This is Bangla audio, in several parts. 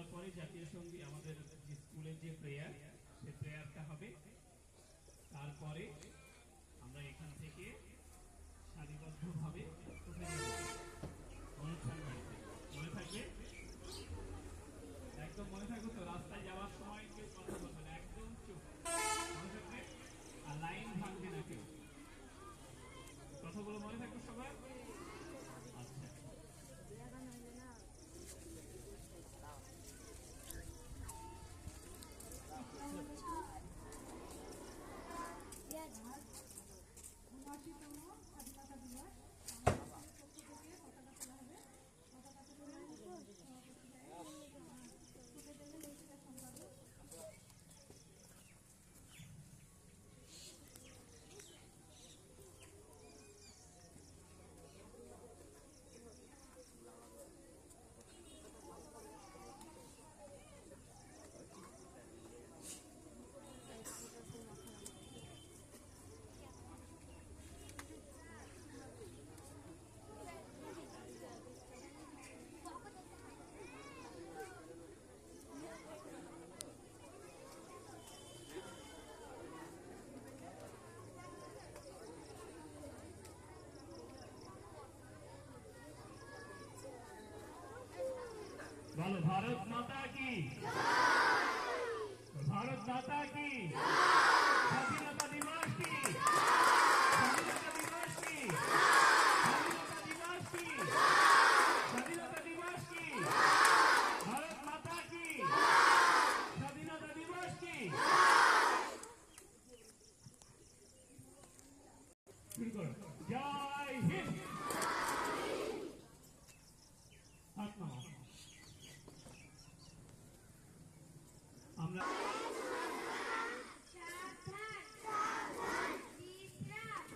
করার পরে জাতীয় সঙ্গীত আমাদের স্কুলের যে প্রেয়ার সেই প্রেয়ারটা হবে। তারপরে আমরা এখান থেকে সারিবদ্ধভাবে কোথায় যাব? অনুষ্ঠান বাড়িতে। মনে থাকবে? একদম মনে থাকবে তো? রাস্তায় যাওয়ার সময় কেউ কথা বলবে না, একদম চুপ। মনে থাকবে? আর লাইন ভাঙবে না কেউ। কথাগুলো মনে থাকবে সবাই? আচ্ছা, স্বাধীনতা দিবস বলো ভারত মাতা কি, ভারত মাতা কি, স্বাধীনতা দিবস কি, স্বাধীনতা দিবস কি, স্বাধীনতা দিবস কি, স্বাধীনতা দিবস কি, ভারত মাতা কি, স্বাধীনতা দিবস কি। শুরু করো। জয় হিন্দ। হাত নামাও। আমরা সাবধান, বিশ্রাম,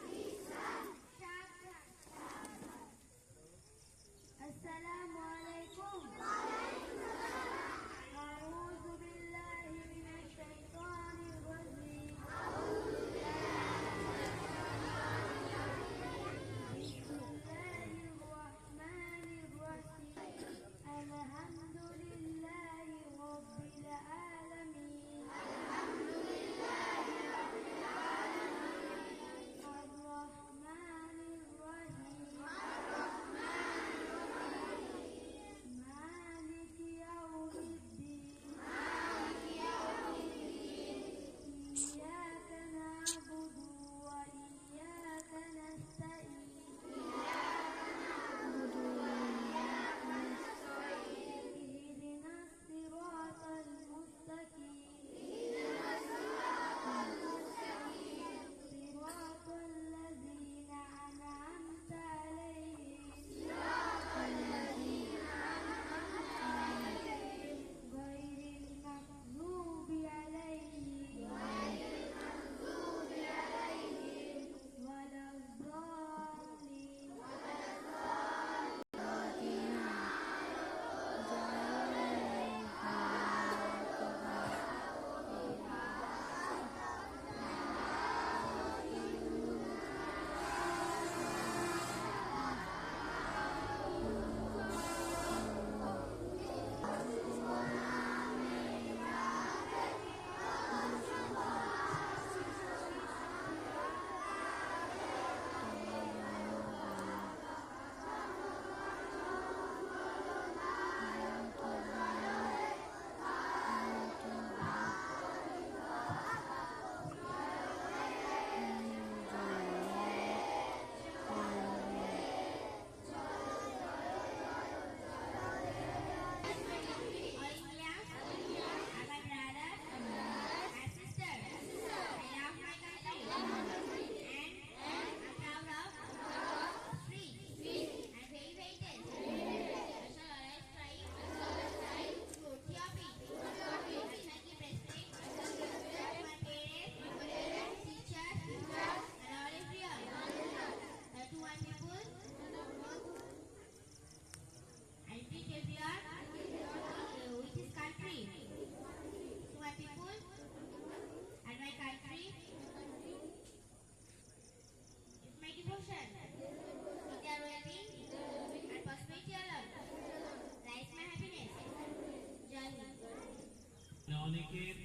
অনেকের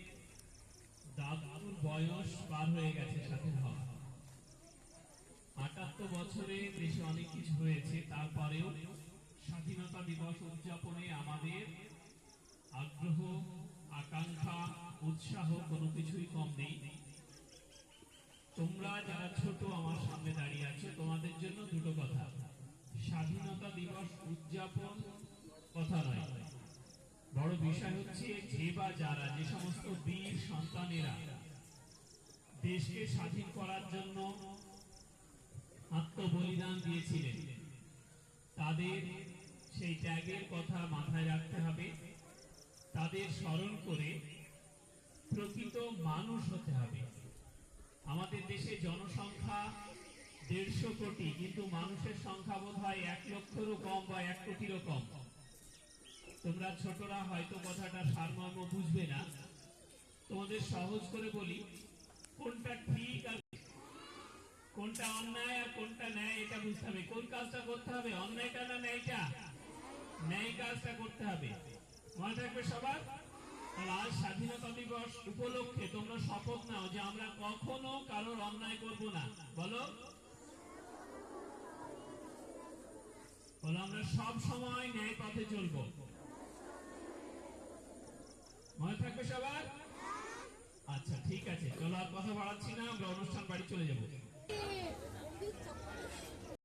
দাদুর বয়স পার হয়ে গেছে স্বাধীন হওয়া। ৭৮ বছরে দেশে অনেক কিছু হয়েছে, তারপরেও স্বাধীনতা দিবস উদযাপনে আমাদের আগ্রহ, আকাঙ্ক্ষা, উৎসাহ কোনো কিছুই কম নেই। তোমরা যারা ছোট আমার সামনে দাঁড়িয়ে আছো, তোমাদের জন্য দুটো কথা। স্বাধীনতা দিবস উদযাপন কথা নয়, বড় বিষয় হচ্ছে যে বা যারা, যে সমস্ত বীর সন্তানেরা দেশকে স্বাধীন করার জন্য আত্মবলিদান দিয়েছিলেন, তাদের সেই ত্যাগের কথা মাথায় রাখতে হবে। তাদের স্মরণ করে প্রকৃত মানুষ হতে হবে। আমাদের দেশে জনসংখ্যা ১৫০ কোটি, কিন্তু মানুষের সংখ্যা বোধ হয় ১ লক্ষেরও কম বা ১ কোটিরও কম। তোমরা ছোটরা হয়তো কথাটা সারমর্ম বুঝবে না, তোমাদের সহজ করে বলি, কোনটা ঠিক আর কোনটা অন্যায় আর কোনটা ন্যায় এটা বুঝতে হবে। কোন কাজটা করতে হবে, অন্যায়টা না ন্যায়টা? ন্যায় কাজটা করতে হবে, মনে থাকবে সবার। তাহলে আজ স্বাধীনতা দিবস উপলক্ষে তোমরা শপথ নাও যে আমরা কখনো কারোর অন্যায় করব না। বলো বলো, আমরা সব সময় ন্যায় পথে চলবো। মনে থাকবে সবার? আচ্ছা ঠিক আছে, চলো আর কথা বাড়াচ্ছি না, আমরা অনুষ্ঠান বাড়ি চলে যাবো।